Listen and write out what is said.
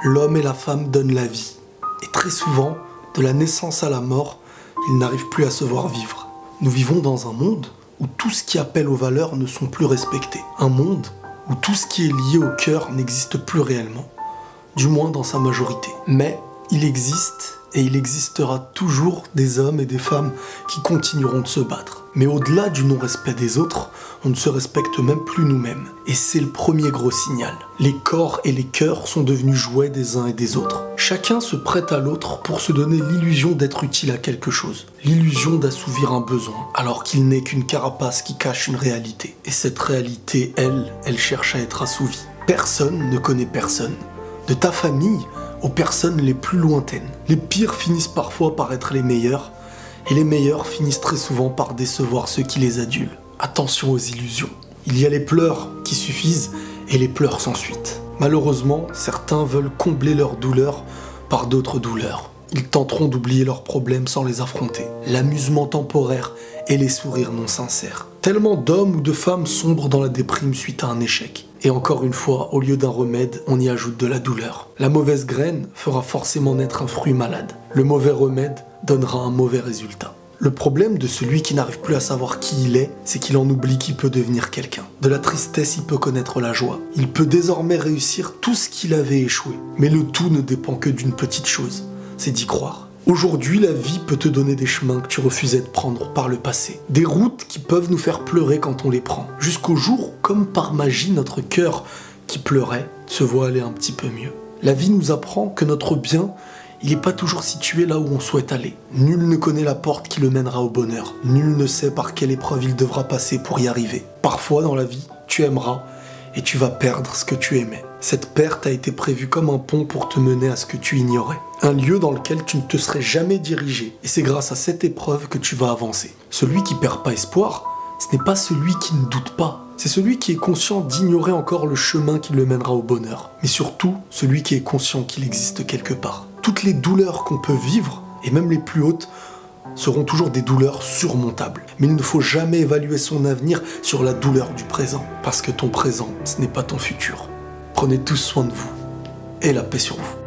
l'homme et la femme donnent la vie. Et très souvent, de la naissance à la mort, ils n'arrivent plus à se voir vivre. Nous vivons dans un monde où tout ce qui appelle aux valeurs ne sont plus respectés. Un monde où tout ce qui est lié au cœur n'existe plus réellement. Du moins dans sa majorité. Mais il existe et il existera toujours des hommes et des femmes qui continueront de se battre. Mais au-delà du non-respect des autres, on ne se respecte même plus nous-mêmes. Et c'est le premier gros signal. Les corps et les cœurs sont devenus jouets des uns et des autres. Chacun se prête à l'autre pour se donner l'illusion d'être utile à quelque chose. L'illusion d'assouvir un besoin, alors qu'il n'est qu'une carapace qui cache une réalité. Et cette réalité, elle cherche à être assouvie. Personne ne connaît personne. De ta famille aux personnes les plus lointaines. Les pires finissent parfois par être les meilleurs, et les meilleurs finissent très souvent par décevoir ceux qui les adulent. Attention aux illusions. Il y a les pleurs qui suffisent et les pleurs sans suite. Malheureusement, certains veulent combler leurs douleurs par d'autres douleurs. Ils tenteront d'oublier leurs problèmes sans les affronter. L'amusement temporaire et les sourires non sincères. Tellement d'hommes ou de femmes sombrent dans la déprime suite à un échec. Et encore une fois, au lieu d'un remède, on y ajoute de la douleur. La mauvaise graine fera forcément naître un fruit malade. Le mauvais remède donnera un mauvais résultat. Le problème de celui qui n'arrive plus à savoir qui il est, c'est qu'il en oublie qu'il peut devenir quelqu'un. De la tristesse, il peut connaître la joie. Il peut désormais réussir tout ce qu'il avait échoué. Mais le tout ne dépend que d'une petite chose, c'est d'y croire. Aujourd'hui, la vie peut te donner des chemins que tu refusais de prendre par le passé. Des routes qui peuvent nous faire pleurer quand on les prend. Jusqu'au jour où, comme par magie, notre cœur qui pleurait se voit aller un petit peu mieux. La vie nous apprend que notre bien, il n'est pas toujours situé là où on souhaite aller. Nul ne connaît la porte qui le mènera au bonheur. Nul ne sait par quelle épreuve il devra passer pour y arriver. Parfois dans la vie, tu aimeras et tu vas perdre ce que tu aimais. Cette perte a été prévue comme un pont pour te mener à ce que tu ignorais. Un lieu dans lequel tu ne te serais jamais dirigé. Et c'est grâce à cette épreuve que tu vas avancer. Celui qui perd pas espoir, ce n'est pas celui qui ne doute pas. C'est celui qui est conscient d'ignorer encore le chemin qui le mènera au bonheur. Mais surtout, celui qui est conscient qu'il existe quelque part. Toutes les douleurs qu'on peut vivre, et même les plus hautes, seront toujours des douleurs surmontables. Mais il ne faut jamais évaluer son avenir sur la douleur du présent. Parce que ton présent, ce n'est pas ton futur. Prenez tous soin de vous. Et la paix sur vous.